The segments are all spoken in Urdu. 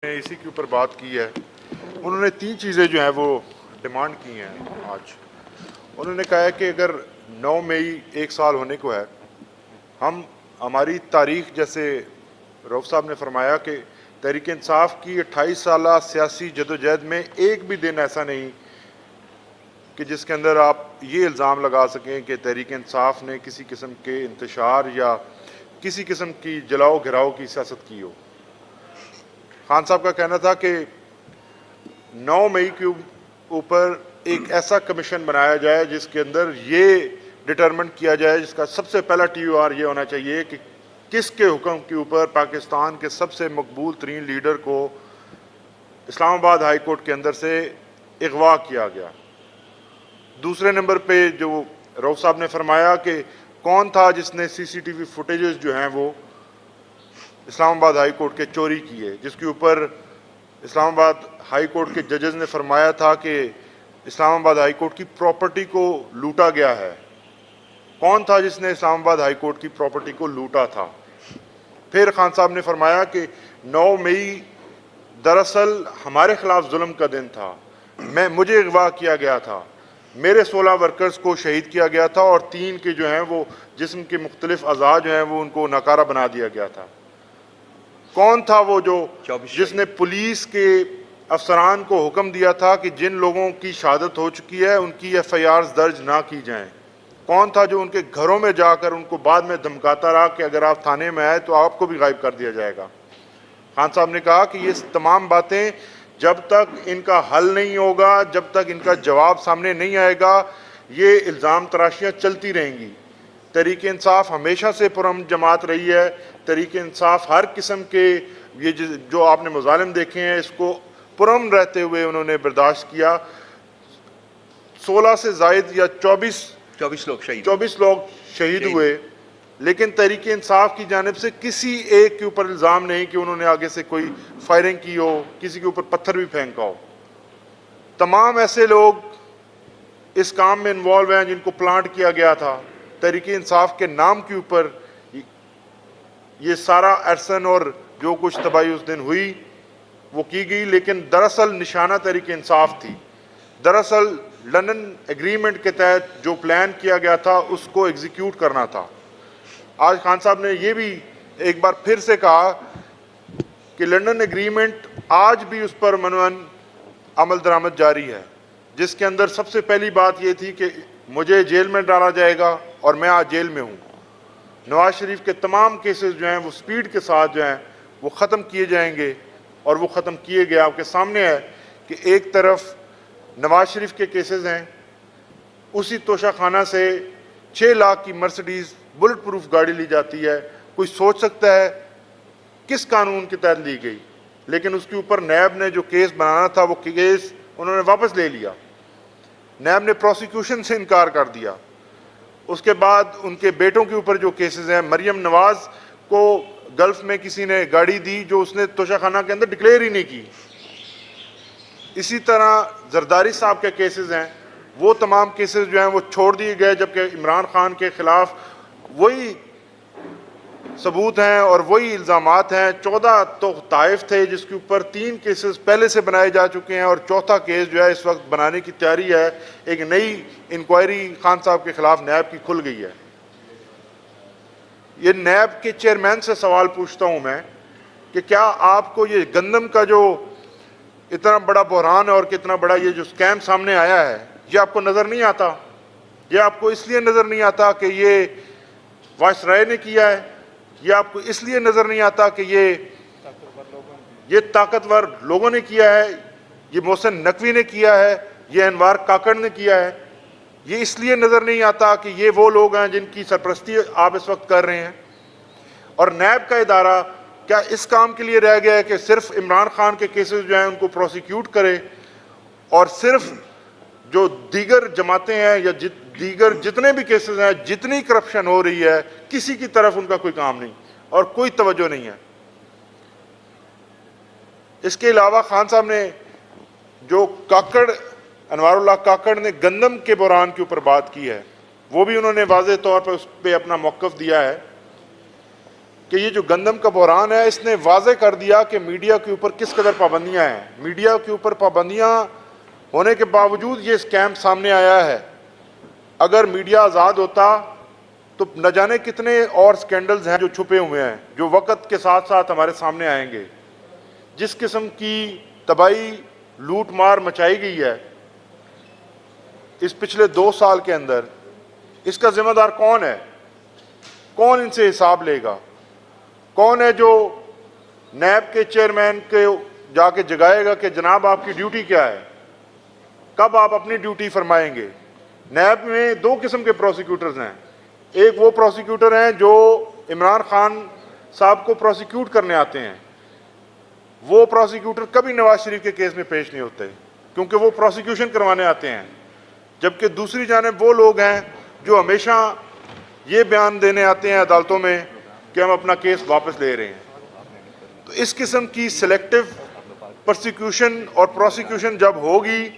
نے اسی کے اوپر بات کی ہے. انہوں نے 3 چیزیں جو ہیں وہ ڈیمانڈ کی ہیں. آج انہوں نے کہا ہے کہ اگر 9 مئی 1 سال ہونے کو ہے، ہماری تاریخ، جیسے رؤف صاحب نے فرمایا کہ تحریک انصاف کی 28 سالہ سیاسی جدوجہد میں ایک بھی دن ایسا نہیں کہ جس کے اندر آپ یہ الزام لگا سکیں کہ تحریک انصاف نے کسی قسم کے انتشار یا کسی قسم کی جلاؤ گھراؤ کی سیاست کی ہو. خان صاحب کا کہنا تھا کہ 9 مئی کے اوپر ایک ایسا کمیشن بنایا جائے جس کے اندر یہ ڈٹرمن کیا جائے، جس کا سب سے پہلا TOR یہ ہونا چاہیے کہ کس کے حکم کے اوپر پاکستان کے سب سے مقبول ترین لیڈر کو اسلام آباد ہائی کورٹ کے اندر سے اغوا کیا گیا. دوسرے نمبر پہ جو رؤف صاحب نے فرمایا کہ کون تھا جس نے CCTV فوٹیجز جو ہیں وہ اسلام آباد ہائی کورٹ کے چوری کیے، جس کے اوپر اسلام آباد ہائی کورٹ کے ججز نے فرمایا تھا کہ اسلام آباد ہائی کورٹ کی پراپرٹی کو لوٹا گیا ہے. کون تھا جس نے اسلام آباد ہائی کورٹ کی پراپرٹی کو لوٹا تھا؟ پھر خان صاحب نے فرمایا کہ 9 مئی دراصل ہمارے خلاف ظلم کا دن تھا. مجھے اغوا کیا گیا تھا، میرے 16 ورکرز کو شہید کیا گیا تھا اور 3 کے جو ہیں وہ جسم کے مختلف اعضاء جو ہیں وہ ان کو ناکارہ بنا دیا گیا تھا. کون تھا وہ جس نے پولیس کے افسران کو حکم دیا تھا کہ جن لوگوں کی شہادت ہو چکی ہے ان کی FIRs درج نہ کی جائیں؟ کون تھا جو ان کے گھروں میں جا کر ان کو بعد میں دھمکاتا رہا کہ اگر آپ تھانے میں آئے تو آپ کو بھی غائب کر دیا جائے گا؟ خان صاحب نے کہا کہ یہ تمام باتیں جب تک ان کا حل نہیں ہوگا، جب تک ان کا جواب سامنے نہیں آئے گا، یہ الزام تراشیاں چلتی رہیں گی. تحریک انصاف ہمیشہ سے پرامن جماعت رہی ہے. تحریک انصاف ہر قسم کے یہ جو آپ نے مظالم دیکھے ہیں اس کو پرامن رہتے ہوئے انہوں نے برداشت کیا. 16 سے زائد یا 24 لوگ شہید ہوئے، لیکن تحریک انصاف کی جانب سے کسی ایک کے اوپر الزام نہیں کہ انہوں نے آگے سے کوئی فائرنگ کی ہو، کسی کے اوپر پتھر بھی پھینکا ہو. تمام ایسے لوگ اس کام میں انوالو ہیں جن کو پلانٹ کیا گیا تھا. تحریک انصاف کے نام کے اوپر یہ سارا ارسن اور جو کچھ تباہی اس دن ہوئی وہ کی گئی، لیکن دراصل نشانہ تحریک انصاف تھی. دراصل لندن ایگریمنٹ کے تحت جو پلان کیا گیا تھا اس کو ایگزیکیوٹ کرنا تھا. آج خان صاحب نے یہ بھی ایک بار پھر سے کہا کہ لندن ایگریمنٹ آج بھی اس پر منون عمل درآمد جاری ہے، جس کے اندر سب سے پہلی بات یہ تھی کہ مجھے جیل میں ڈالا جائے گا اور میں آج جیل میں ہوں. نواز شریف کے تمام کیسز جو ہیں وہ سپیڈ کے ساتھ جو ہیں وہ ختم کیے جائیں گے، اور وہ ختم کیے گئے. آپ کے سامنے ہے کہ ایک طرف نواز شریف کے کیسز ہیں، اسی توشہ خانہ سے 6 لاکھ کی مرسڈیز بلٹ پروف گاڑی لی جاتی ہے. کوئی سوچ سکتا ہے کس قانون کے تحت لی گئی؟ لیکن اس کے اوپر نیب نے جو کیس بنانا تھا وہ کیس انہوں نے واپس لے لیا. نیب نے پروسیکیوشن سے انکار کر دیا. اس کے بعد ان کے بیٹوں کے اوپر جو کیسز ہیں، مریم نواز کو گلف میں کسی نے گاڑی دی جو اس نے توشہ خانہ کے اندر ڈکلیئر ہی نہیں کی. اسی طرح زرداری صاحب کے کیسز ہیں، وہ تمام کیسز جو ہیں وہ چھوڑ دیے گئے، جبکہ عمران خان کے خلاف وہی ثبوت ہیں اور وہی الزامات ہیں. 14 تو طائف تھے جس کے اوپر 3 کیسز پہلے سے بنائے جا چکے ہیں، اور 4تھا کیس جو ہے اس وقت بنانے کی تیاری ہے. ایک نئی انکوائری خان صاحب کے خلاف نیب کی کھل گئی ہے. یہ نیب کے چیئرمین سے سوال پوچھتا ہوں میں کہ کیا آپ کو یہ گندم کا جو اتنا بڑا بحران ہے اور کتنا بڑا یہ جو سکیم سامنے آیا ہے یہ آپ کو نظر نہیں آتا؟ یہ آپ کو اس لیے نظر نہیں آتا کہ یہ وائس رائے نے کیا ہے؟ یہ آپ کو اس لیے نظر نہیں آتا کہ یہ طاقتور لوگوں نے کیا ہے، یہ محسن نقوی نے کیا ہے، یہ انوار کاکڑ نے کیا ہے؟ یہ اس لیے نظر نہیں آتا کہ یہ وہ لوگ ہیں جن کی سرپرستی آپ اس وقت کر رہے ہیں؟ اور نیب کا ادارہ کیا اس کام کے لیے رہ گیا ہے کہ صرف عمران خان کے کیسز جو ہیں ان کو پروسیکیوٹ کرے، اور صرف جو دیگر جماعتیں ہیں یا دیگر جتنے بھی کیسز ہیں، جتنی کرپشن ہو رہی ہے، کسی کی طرف ان کا کوئی کام نہیں اور کوئی توجہ نہیں ہے؟ اس کے علاوہ خان صاحب نے جو انوار اللہ کاکڑ نے گندم کے بحران کے اوپر بات کی ہے، وہ بھی انہوں نے واضح طور پر اس پہ اپنا موقف دیا ہے. کہ یہ جو گندم کا بحران ہے اس نے واضح کر دیا کہ میڈیا کے اوپر کس قدر پابندیاں ہیں. میڈیا کے اوپر پابندیاں ہونے کے باوجود یہ اسکیم سامنے آیا ہے. اگر میڈیا آزاد ہوتا تو نہ جانے کتنے اور سکینڈلز ہیں جو چھپے ہوئے ہیں جو وقت کے ساتھ ساتھ ہمارے سامنے آئیں گے. جس قسم کی تباہی لوٹ مار مچائی گئی ہے اس پچھلے 2 سال کے اندر، اس کا ذمہ دار کون ہے؟ کون ان سے حساب لے گا؟ کون ہے جو نیب کے چیئرمین کے جا کے جگائے گا کہ جناب آپ کی ڈیوٹی کیا ہے؟ کب آپ اپنی ڈیوٹی فرمائیں گے؟ نیب میں 2 قسم کے پروسیکیوٹرز ہیں. ایک وہ پروسیکیوٹر ہیں جو عمران خان صاحب کو پروسیکیوٹ کرنے آتے ہیں. وہ پروسیکیوٹر کبھی نواز شریف کے کیس میں پیش نہیں ہوتے کیونکہ وہ پروسیکیوشن کروانے آتے ہیں. جبکہ دوسری جانب وہ لوگ ہیں جو ہمیشہ یہ بیان دینے آتے ہیں عدالتوں میں کہ ہم اپنا کیس واپس لے رہے ہیں. تو اس قسم کی سلیکٹو پرسیکیوشن اور پروسیکیوشن جب ہوگی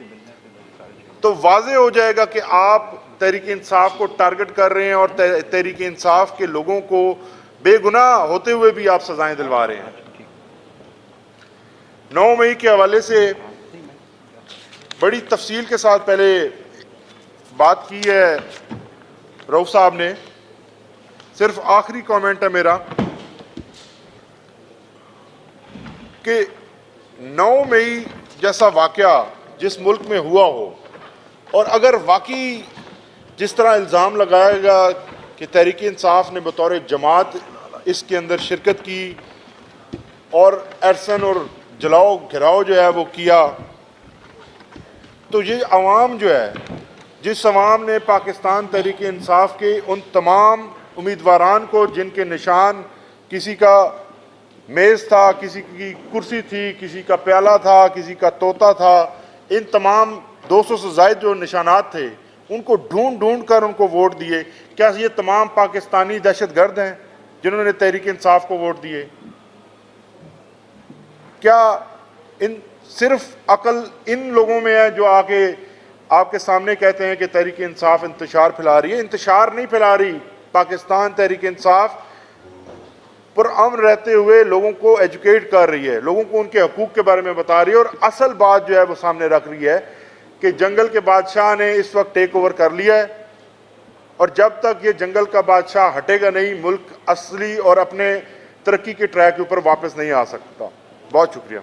تو واضح ہو جائے گا کہ آپ تحریک انصاف کو ٹارگٹ کر رہے ہیں اور تحریک انصاف کے لوگوں کو بے گناہ ہوتے ہوئے بھی آپ سزائیں دلوا رہے ہیں. 9 مئی کے حوالے سے بڑی تفصیل کے ساتھ پہلے بات کی ہے رؤف صاحب نے. صرف آخری کامنٹ ہے میرا کہ 9 مئی جیسا واقعہ جس ملک میں ہوا ہو اور اگر واقعی جس طرح الزام لگایا گا کہ تحریک انصاف نے بطور جماعت اس کے اندر شرکت کی اور ایرسن اور جلاؤ گھراؤ جو ہے وہ کیا، تو یہ عوام جو ہے، جس عوام نے پاکستان تحریک انصاف کے ان تمام امیدواران کو جن کے نشان کسی کا میز تھا، کسی کی کرسی تھی، کسی کا پیالہ تھا، کسی کا طوطا تھا، ان تمام 200 سے زائد جو نشانات تھے ان کو ڈھونڈ ڈھونڈ کر ان کو ووٹ دیے. کیا یہ تمام پاکستانی دہشت گرد ہیں جنہوں نے تحریک انصاف کو ووٹ دیے؟ کیا ان صرف عقل ان لوگوں میں ہے جو آ کے آپ کے سامنے کہتے ہیں کہ تحریک انصاف انتشار پھیلا رہی ہے؟ انتشار نہیں پھیلا رہی. پاکستان تحریک انصاف پرامن رہتے ہوئے لوگوں کو ایجوکیٹ کر رہی ہے، لوگوں کو ان کے حقوق کے بارے میں بتا رہی ہے، اور اصل بات جو ہے وہ سامنے رکھ رہی ہے کہ جنگل کے بادشاہ نے اس وقت ٹیک اوور کر لیا ہے اور جب تک یہ جنگل کا بادشاہ ہٹے گا نہیں ملک اصلی اور اپنے ترقی کے ٹریک کے اوپر واپس نہیں آ سکتا. بہت شکریہ.